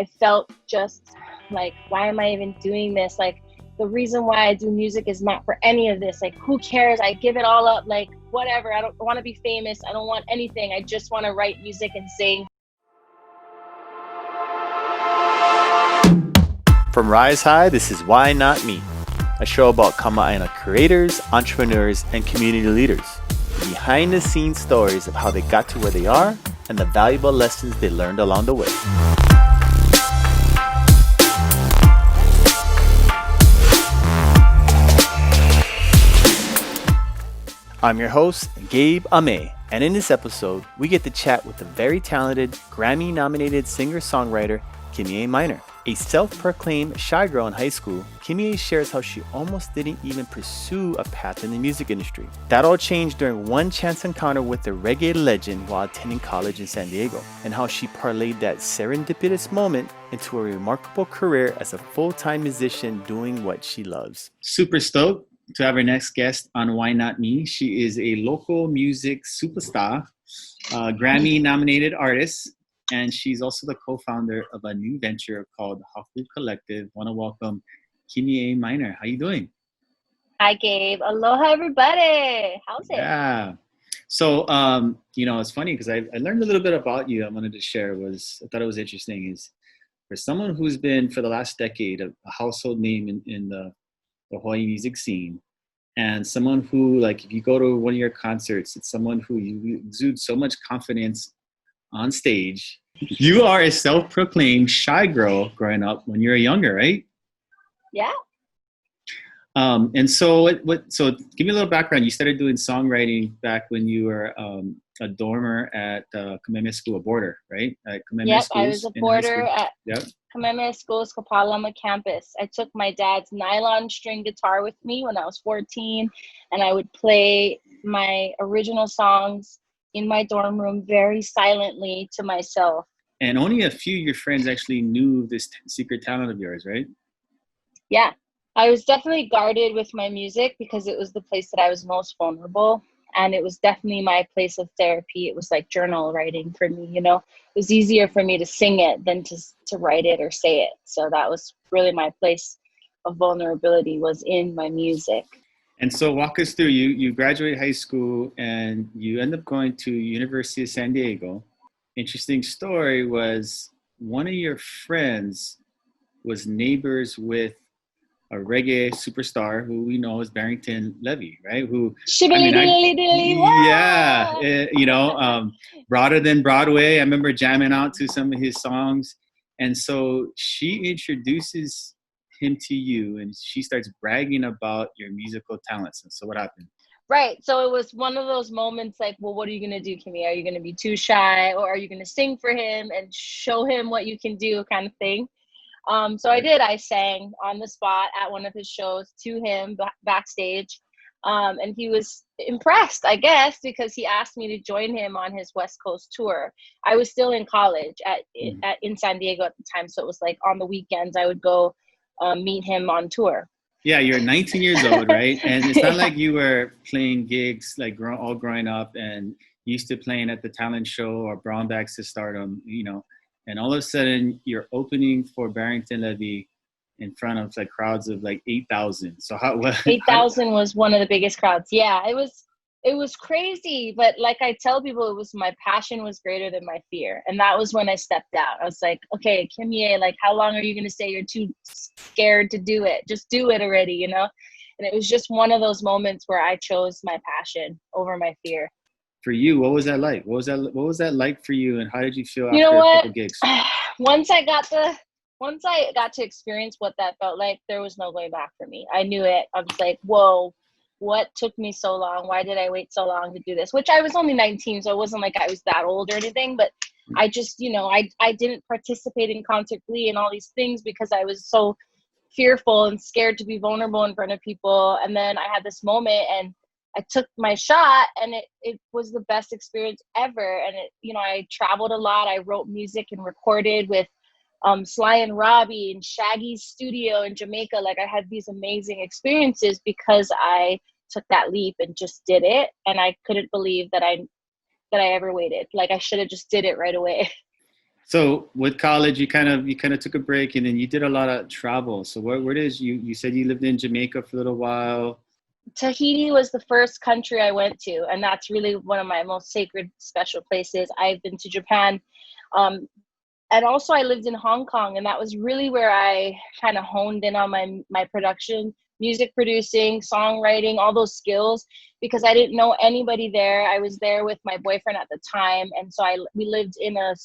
I felt just like, why am I even doing this? Like, the reason why I do music is not for any of this. Like, who cares? I give it all up. Like, whatever. I don't want to be famous. I don't want anything. I just want to write music and sing. From Rise High, this is Why Not Me, a show about Kimié Miner creators, entrepreneurs, and community leaders. Behind the scenes stories of how they got to where they are and the valuable lessons they learned along the way. I'm your host, Gabe Ame, and in this episode, we get to chat with the very talented, Grammy-nominated singer-songwriter, Kimié Miner. A self-proclaimed shy girl in high school, Kimie shares how she almost didn't even pursue a path in the music industry. That all changed during one chance encounter with the reggae legend while attending college in San Diego, and how she parlayed that serendipitous moment into a remarkable career as a full-time musician doing what she loves. Super stoked to have our next guest on Why Not Me. She is a local music superstar, Grammy-nominated artist, and she's also the co-founder of a new venture called Haku Collective. Want to welcome Kimié Miner. How you doing? Hi, Gabe. Aloha, everybody. How's it? Yeah. So, it's funny because I learned a little bit about you. I wanted to share I thought it was interesting is for someone who's been for the last decade a household name in the Hawaii music scene, and someone who, like, if you go to one of your concerts, it's someone who you exude so much confidence on stage. You are a self-proclaimed shy girl growing up when you were younger, right? Yeah. And so so give me a little background. You started doing songwriting back when you were a dormer at Kamehameha School, a boarder, right? At Kamehameha Yep, I was a boarder at Kamehameha School's Kapalama campus. I took my dad's nylon string guitar with me when I was 14, and I would play my original songs in my dorm room very silently to myself. And only a few of your friends actually knew this secret talent of yours, right? Yeah, I was definitely guarded with my music because it was the place that I was most vulnerable. And it was definitely my place of therapy. It was like journal writing for me, It was easier for me to sing it than to write it or say it. So that was really my place of vulnerability, was in my music. And so walk us through, you graduate high school and you end up going to University of San Diego. Interesting story was one of your friends was neighbors with a reggae superstar who we know is Barrington Levy, right? Broader Than Broadway. I remember jamming out to some of his songs. And so she introduces him to you and she starts bragging about your musical talents. And so what happened? Right. So it was one of those moments like, well, what are you going to do, Kimie? Are you going to be too shy, or are you going to sing for him and show him what you can do, kind of thing? So I did. I sang on the spot at one of his shows to him backstage. And he was impressed, I guess, because he asked me to join him on his West Coast tour. I was still in college in San Diego at the time. So it was like on the weekends I would go meet him on tour. Yeah, you're 19 years old, right? And it's not like you were playing gigs like all growing up and used to playing at the talent show or Brownbacks to Stardom, and all of a sudden you're opening for Barrington Levy in front of like crowds of like 8,000. So 8,000 was one of the biggest crowds. Yeah, it was crazy. But like I tell people, it was my passion was greater than my fear. And that was when I stepped out. I was like, okay, Kimie, like, how long are you going to say you're too scared to do it? Just do it already, And it was just one of those moments where I chose my passion over my fear. For you, what was that like? What was that like for you, and how did you feel after a couple gigs? Once I got to experience what that felt like, there was no going back for me. I knew it. I was like, whoa, what took me so long? Why did I wait so long to do this? Which I was only 19, so it wasn't like I was that old or anything, but I just, I didn't participate in Concert Glee and all these things because I was so fearful and scared to be vulnerable in front of people. And then I had this moment and I took my shot, and it was the best experience ever. And I traveled a lot. I wrote music and recorded with Sly and Robbie in Shaggy's studio in Jamaica. Like, I had these amazing experiences because I took that leap and just did it. And I couldn't believe that I ever waited. Like, I should have just did it right away. So with college, you kind of took a break, and then you did a lot of travel. So where did you said you lived in Jamaica for a little while? Tahiti was the first country I went to, and that's really one of my most sacred, special places. I've been to Japan. Um, and also I lived in Hong Kong, and that was really where I kind of honed in on my production, music producing, songwriting, all those skills, because I didn't know anybody there. I was there with my boyfriend at the time, and so we lived in a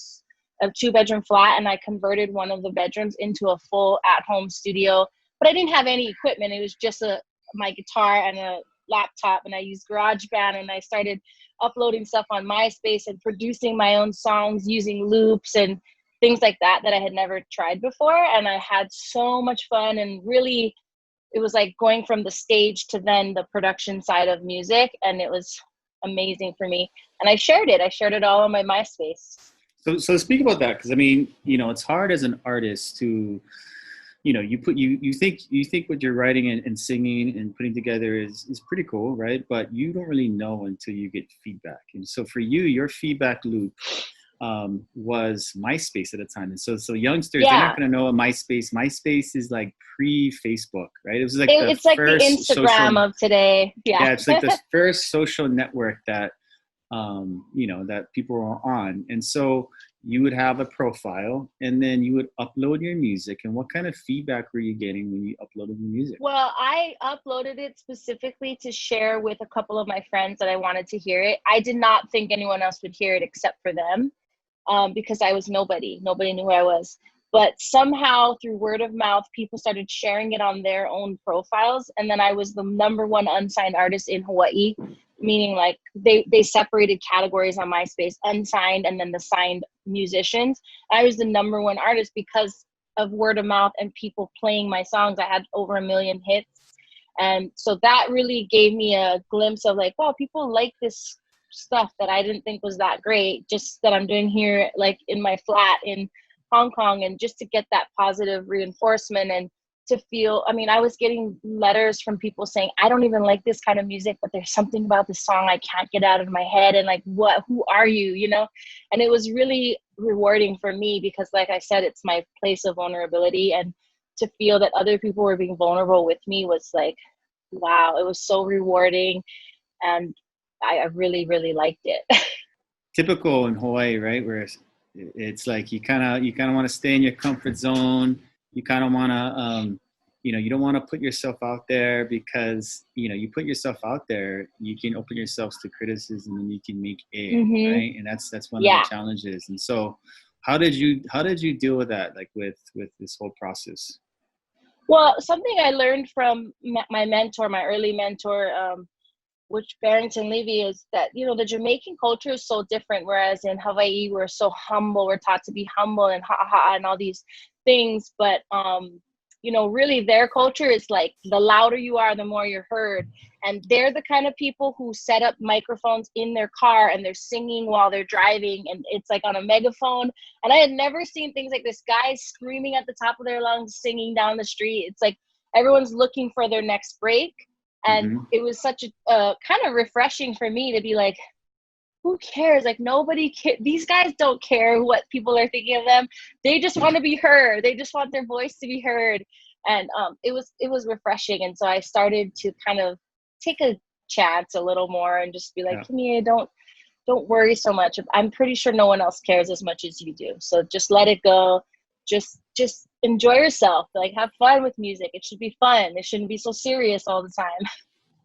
2-bedroom flat, and I converted one of the bedrooms into a full at-home studio. But I didn't have any equipment. It was just my guitar and a laptop, and I used GarageBand, and I started uploading stuff on MySpace and producing my own songs using loops and things like that I had never tried before. And I had so much fun, and really it was like going from the stage to then the production side of music, and it was amazing for me. And I shared it all on my MySpace. So speak about that, because I mean, it's hard as an artist to, you think what you're writing and singing and putting together is pretty cool, right? But you don't really know until you get feedback. And so for you, your feedback loop was MySpace at the time. And so youngsters, they're not going to know a MySpace. MySpace is like pre-Facebook, right? It was like it's like the Instagram of today. Yeah, it's like the first social network that that people are on. And so you would have a profile, and then you would upload your music. And what kind of feedback were you getting when you uploaded your music? Well, I uploaded it specifically to share with a couple of my friends that I wanted to hear it. I did not think anyone else would hear it except for them, because I was nobody. Nobody knew who I was. But somehow through word of mouth, people started sharing it on their own profiles. And then I was the #1 unsigned artist in Hawaii, meaning like they separated categories on MySpace, unsigned and then the signed musicians. I was the #1 artist because of word of mouth and people playing my songs. I had over 1 million hits. And so that really gave me a glimpse of like, wow, people like this stuff that I didn't think was that great, just that I'm doing here, like in my flat in Hong Kong. And just to get that positive reinforcement and to feel, I mean, I was getting letters from people saying, I don't even like this kind of music, but there's something about this song I can't get out of my head. And like, who are you, And it was really rewarding for me because, like I said, it's my place of vulnerability. And to feel that other people were being vulnerable with me was like, wow, it was so rewarding. And I really, really liked it. Typical in Hawaii, right? Where it's like you kind of want to stay in your comfort zone. You kind of want to, you don't want to put yourself out there, because you put yourself out there, you can open yourselves to criticism, and you can make it, right? And that's one of the challenges. And so, how did you deal with that, like with this whole process? Well, something I learned from my mentor, my early mentor, which Barrington Levy, is that, the Jamaican culture is so different. Whereas in Hawaii, we're so humble. We're taught to be humble and ha and all these things. But, really their culture is like the louder you are, the more you're heard. And they're the kind of people who set up microphones in their car and they're singing while they're driving. And it's like on a megaphone. And I had never seen things like this. Guys screaming at the top of their lungs, singing down the street. It's like everyone's looking for their next break. And it was such a kind of refreshing for me to be like, who cares? Like nobody these guys don't care what people are thinking of them. They just want to be heard. They just want their voice to be heard. And it was refreshing. And so I started to kind of take a chance a little more and just be like, Kimie, don't worry so much. I'm pretty sure no one else cares as much as you do. So just let it go. Just enjoy yourself. Like have fun with music. It should be fun. It shouldn't be so serious all the time.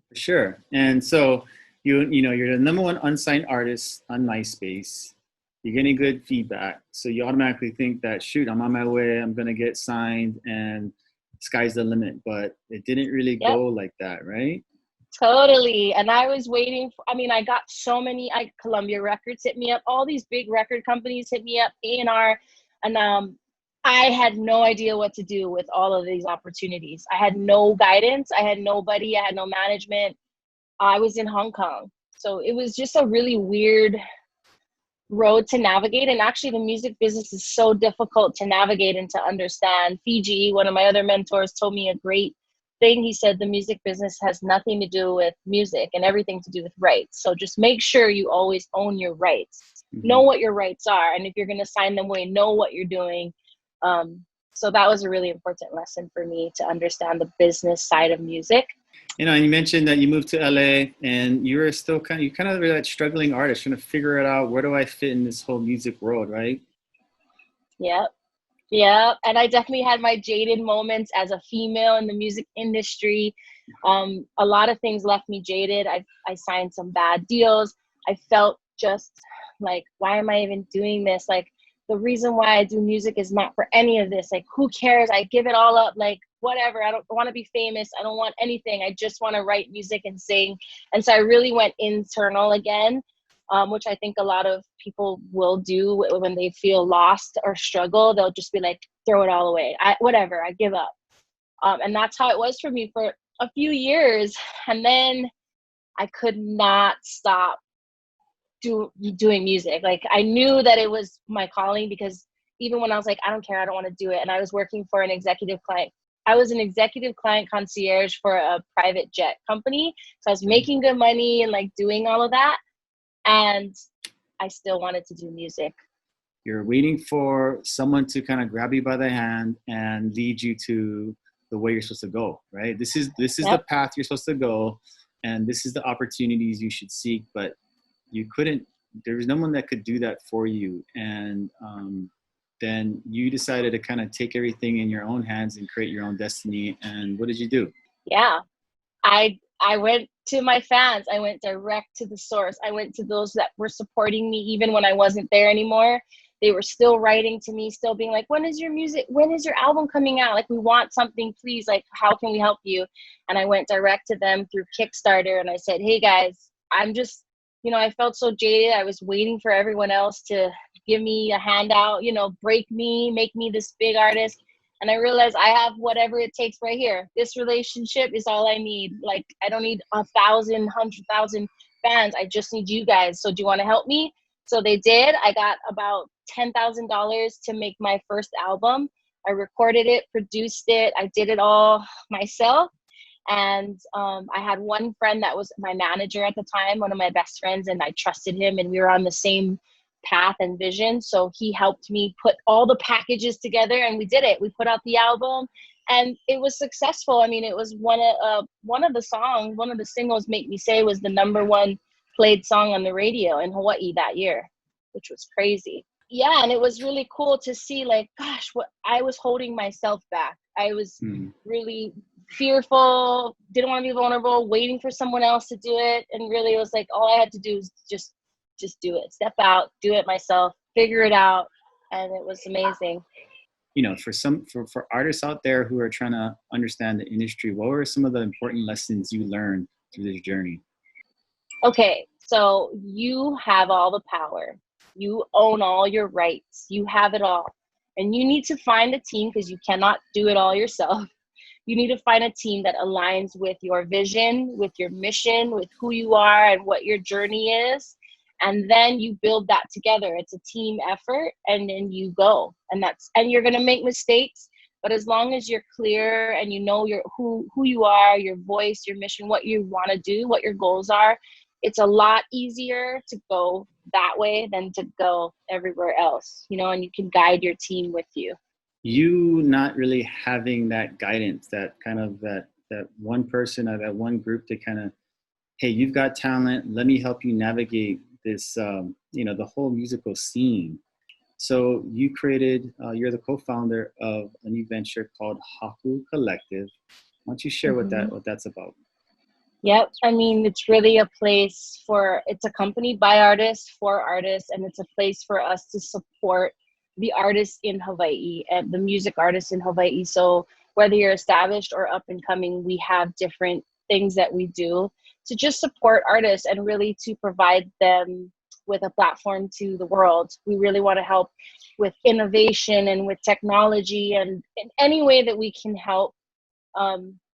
For sure. And so you're the #1 unsigned artist on MySpace. You're getting good feedback, so you automatically think that, shoot, I'm on my way. I'm gonna get signed, and sky's the limit. But it didn't really go like that, right? Totally. And I was waiting I got so many. Columbia Records hit me up. All these big record companies hit me up, A&R, and I had no idea what to do with all of these opportunities. I had no guidance. I had nobody. I had no management. I was in Hong Kong. So it was just a really weird road to navigate. And actually the music business is so difficult to navigate and to understand. Fiji, one of my other mentors, told me a great thing. He said the music business has nothing to do with music and everything to do with rights. So just make sure you always own your rights. Know what your rights are. And if you're going to sign them away, know what you're doing. So that was a really important lesson for me, to understand the business side of music. You know, and you mentioned that you moved to LA and you were still you're kind of that struggling artist trying to figure it out. Where do I fit in this whole music world, right? Yep. Yeah, and I definitely had my jaded moments as a female in the music industry. A lot of things left me jaded. I signed some bad deals. I felt just like, why am I even doing this? Like, the reason why I do music is not for any of this. Like, who cares? I give it all up. Like, whatever. I don't want to be famous. I don't want anything. I just want to write music and sing. And so I really went internal again. Which I think a lot of people will do when they feel lost or struggle. They'll just be like, throw it all away. Whatever, I give up. And that's how it was for me for a few years. And then I could not stop doing music. Like, I knew that it was my calling, because even when I was like, I don't care, I don't want to do it. And I was working for an executive client. I was an executive client concierge for a private jet company. So I was making good money and like doing all of that. And I still wanted to do music. You're waiting for someone to kind of grab you by the hand and lead you to the way you're supposed to go, right? This is the path you're supposed to go, and this is the opportunities you should seek. But you couldn't. There was no one that could do that for you, and then you decided to kind of take everything in your own hands and create your own destiny. And what did you do? Yeah, I went to my fans. I went direct to the source. I went to those that were supporting me even when I wasn't there anymore. They were still writing to me, still being like, when is your album coming out? Like, we want something, please. Like, how can we help you? And I went direct to them through Kickstarter, and I said, hey guys, I'm just, I felt so jaded. I was waiting for everyone else to give me a handout, break me, make me this big artist. And I realized I have whatever it takes right here. This relationship is all I need. Like, I don't need 1,000, 100,000 fans. I just need you guys. So do you want to help me? So they did. I got about $10,000 to make my first album. I recorded it, produced it. I did it all myself. And I had one friend that was my manager at the time, one of my best friends, and I trusted him, and we were on the same path and vision. So he helped me put all the packages together, and we did it. We put out the album, and it was successful. I mean, it was one of the singles, Make Me Say, was the #1 played song on the radio in Hawaii that year, which was crazy. Yeah, and it was really cool to see, like, gosh, what I was holding myself back. I was really fearful, didn't want to be vulnerable, waiting for someone else to do it. And really, it was like, all I had to do was just do it, step out, do it myself, figure it out. And it was amazing. For artists out there who are trying to understand the industry, what were some of the important lessons you learned through this journey? Okay, so you have all the power. You own all your rights. You have it all. And you need to find a team, because you cannot do it all yourself. You need to find a team that aligns with your vision, with your mission, with who you are and what your journey is. And then you build that together. It's a team effort, and then you go. And you're going to make mistakes, but as long as you're clear and you know who you are, your voice, your mission, what you want to do, what your goals are, it's a lot easier to go that way than to go everywhere else, and you can guide your team with you. You not really having that guidance, that kind of that one person or that one group to kind of, hey, you've got talent, let me help you navigate this, the whole musical scene. So you created, you're the co-founder of a new venture called Haku Collective. Why don't you share what that's about? Yep. I mean, it's really it's a company by artists, for artists, and it's a place for us to support the artists in Hawaii and the music artists in Hawaii. So whether you're established or up and coming, we have different things that we do to just support artists and really to provide them with a platform to the world. We really want to help with innovation and with technology, and in any way that we can help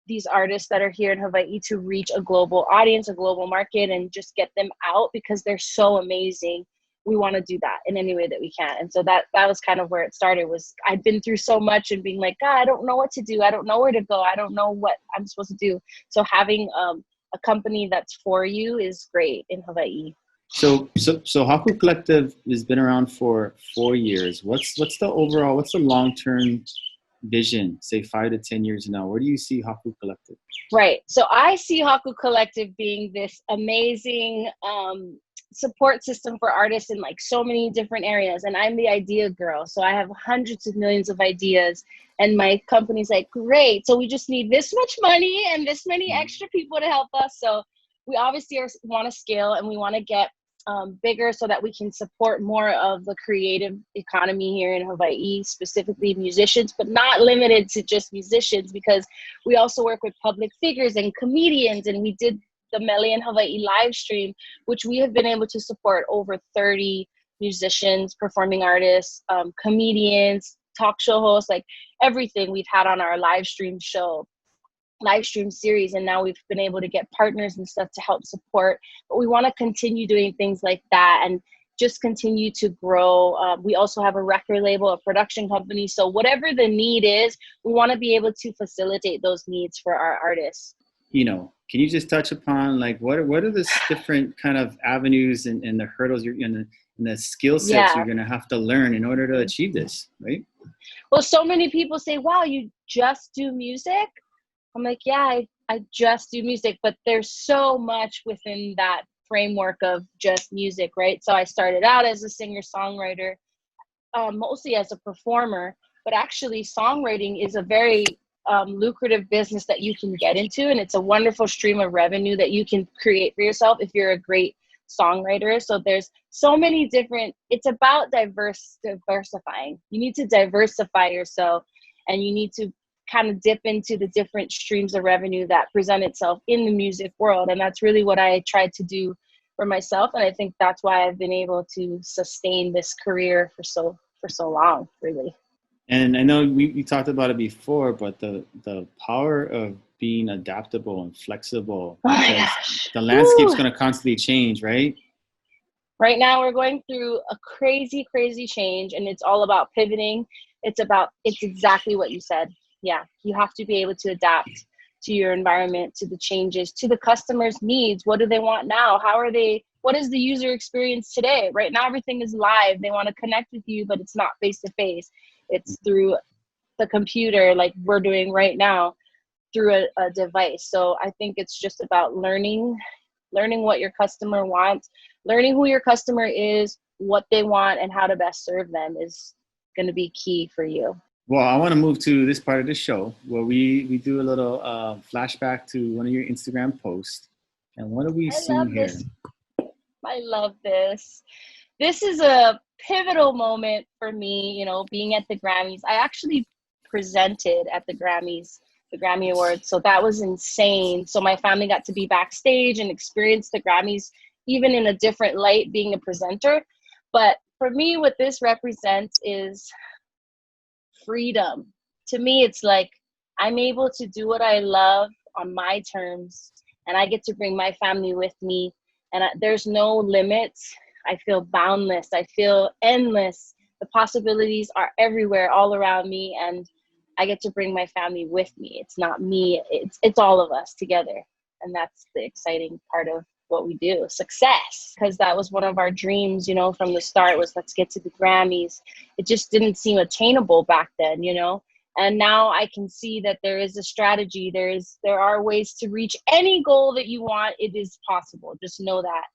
these artists that are here in Hawaii to reach a global audience, a global market, and just get them out, because they're so amazing. we want to do that in any way that we can. And so that was kind of where it started. Was I'd been through so much and being like, God, I don't know what to do. I don't know where to go. I don't know what I'm supposed to do. So having a company that's for you is great in Hawaii. So Haku Collective has been around for 4 years. What's the long-term vision, say 5 to 10 years now? Where do you see Haku Collective? Right. So I see Haku Collective being this amazing support system for artists in like so many different areas. And I'm the idea girl. So I have hundreds of millions of ideas. And my company's like, great. So we just need this much money and this many extra people to help us. So we obviously want to scale and we want to get bigger so that we can support more of the creative economy here in Hawaii, specifically musicians, but not limited to just musicians, because we also work with public figures and comedians. And we did the Mele in Hawaii live stream, which we have been able to support over 30 musicians, performing artists, comedians, talk show hosts, like everything we've had on our live stream series. And now we've been able to get partners and stuff to help support, but we want to continue doing things like that and just continue to grow. We also have a record label, a production company. So whatever the need is, we want to be able to facilitate those needs for our artists. Can you just touch upon like what are the different kind of avenues and the hurdles you're in the skill sets you're going to have to learn in order to achieve this, right? Well, so many people say, wow, you just do music? I'm like, yeah, I just do music, but there's so much within that framework of just music, right? So I started out as a singer-songwriter, mostly as a performer, but actually songwriting is a very lucrative business that you can get into, and it's a wonderful stream of revenue that you can create for yourself if you're a great songwriter. So there's so many different, it's about diversifying. You need to diversify yourself, and you need to kind of dip into the different streams of revenue that present itself in the music world. And that's really what I tried to do for myself. And I think that's why I've been able to sustain this career for so long, really. And I know we talked about it before, but the power of being adaptable and flexible, because the landscape's going to constantly change, right? Right now we're going through a crazy, crazy change, and it's all about pivoting. It's exactly what you said. Yeah, you have to be able to adapt to your environment, to the changes, to the customer's needs. What do they want now? What is the user experience today? Right now, everything is live. They want to connect with you, but it's not face-to-face. It's through the computer, like we're doing right now, through a device. So I think it's just about learning what your customer wants, learning who your customer is, what they want, and how to best serve them is going to be key for you. Well, I want to move to this part of the show where we do a little flashback to one of your Instagram posts. And what are we seeing here? I love this. This is a pivotal moment for me, being at the Grammys. I actually presented at the Grammys, the Grammy Awards. So that was insane. So my family got to be backstage and experience the Grammys, even in a different light, being a presenter. But for me, what this represents is freedom. To me, it's like I'm able to do what I love on my terms, and I get to bring my family with me, and there's no limits. I feel boundless. I feel endless. The possibilities are everywhere, all around me, and I get to bring my family with me. It's not me. It's all of us together, and that's the exciting part of what we do. Success, because that was one of our dreams, from the start, was let's get to the Grammys. It just didn't seem attainable back then, and now I can see that there is a strategy. There are ways to reach any goal that you want. It is possible. Just know that.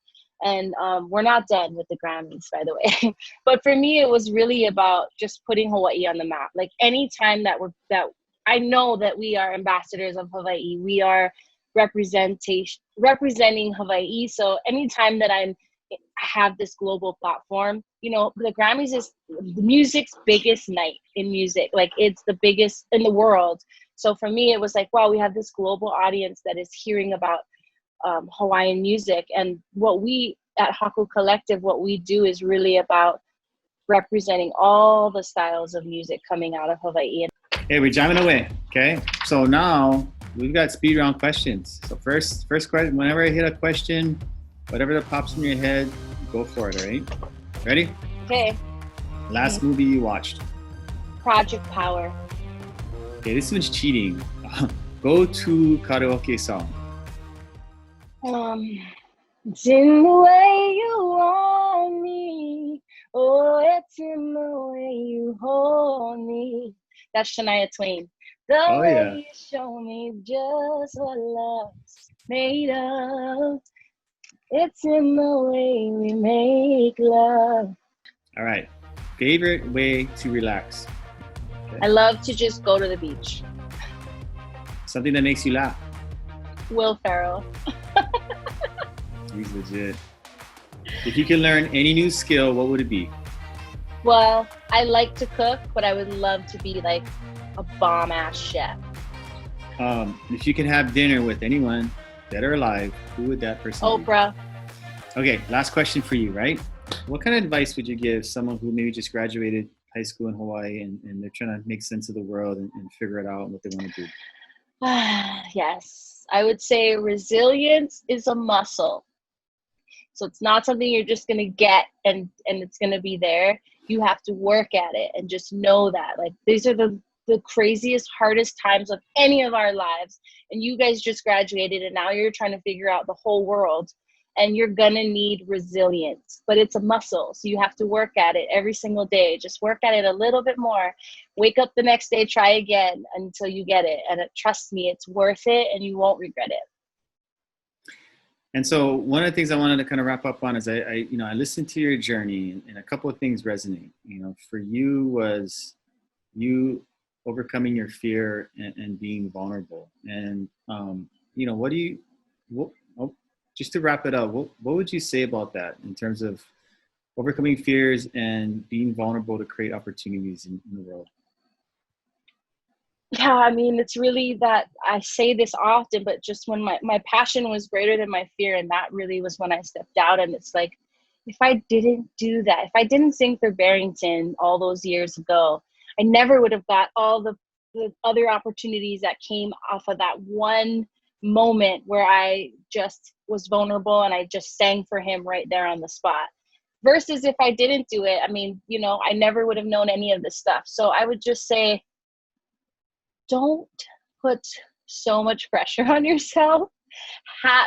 And we're not done with the Grammys, by the way. But for me, it was really about just putting Hawaii on the map. Like anytime that I know that we are ambassadors of Hawaii, we are representing Hawaii. So anytime that I have this global platform, the Grammys is the music's biggest night in music. Like it's the biggest in the world. So for me, it was like, wow, we have this global audience that is hearing about Hawaiian music. And what we at Haku Collective, what we do is really about representing all the styles of music coming out of Hawaii. Hey, we're jamming away. Okay. So now we've got speed round questions. So first question, whenever I hit a question, whatever that pops in your head, go for it. All right. Ready? Okay. Last movie you watched. Project Power. Okay, this one's cheating. Go to karaoke song. It's in the way you want me. Oh, it's in the way you hold me. That's Shania Twain. The way you show me just what love's made of. It's in the way we make love. All right. Favorite way to relax? Okay. I love to just go to the beach. Something that makes you laugh? Will Ferrell. He's legit. If you could learn any new skill, what would it be? Well, I like to cook, but I would love to be like a bomb-ass chef. If you could have dinner with anyone, dead or alive, who would that person be? Oprah. Okay, last question for you, right? What kind of advice would you give someone who maybe just graduated high school in Hawaii and they're trying to make sense of the world and figure it out what they want to do? Yes, I would say resilience is a muscle. So it's not something you're just going to get and it's going to be there. You have to work at it and just know that. Like, these are the craziest, hardest times of any of our lives. And you guys just graduated and now you're trying to figure out the whole world. And you're going to need resilience. But it's a muscle. So you have to work at it every single day. Just work at it a little bit more. Wake up the next day, try again until you get it. And trust me, it's worth it and you won't regret it. And so one of the things I wanted to kind of wrap up on is I listened to your journey and a couple of things resonate. For you was you overcoming your fear and being vulnerable. And, just to wrap it up, what would you say about that in terms of overcoming fears and being vulnerable to create opportunities in the world? Yeah, I mean, it's really that I say this often, but just when my passion was greater than my fear, and that really was when I stepped out. And it's like, if I didn't do that, if I didn't sing for Barrington all those years ago, I never would have got all the other opportunities that came off of that one moment where I just was vulnerable and I just sang for him right there on the spot. Versus if I didn't do it, I mean, I never would have known any of this stuff. So I would just say, don't put so much pressure on yourself.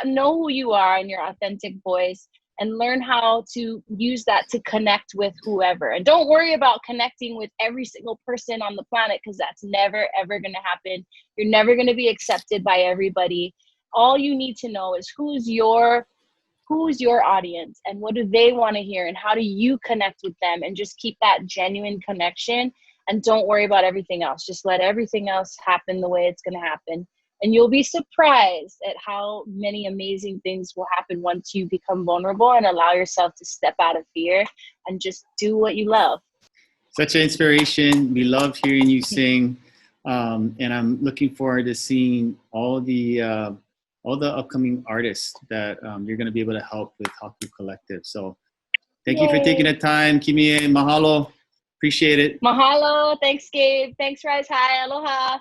Know who you are and your authentic voice, and learn how to use that to connect with whoever. And don't worry about connecting with every single person on the planet, because that's never, ever going to happen. You're never going to be accepted by everybody. All you need to know is who's your audience and what do they want to hear and how do you connect with them, and just keep that genuine connection. And don't worry about everything else. Just let everything else happen the way it's going to happen. And you'll be surprised at how many amazing things will happen once you become vulnerable and allow yourself to step out of fear and just do what you love. Such an inspiration. We love hearing you sing. And I'm looking forward to seeing all the upcoming artists that you're going to be able to help with Haku Collective. So thank you for taking the time, Kimie. Mahalo. Appreciate it. Mahalo. Thanks, Gabe. Thanks, Rise High. Aloha.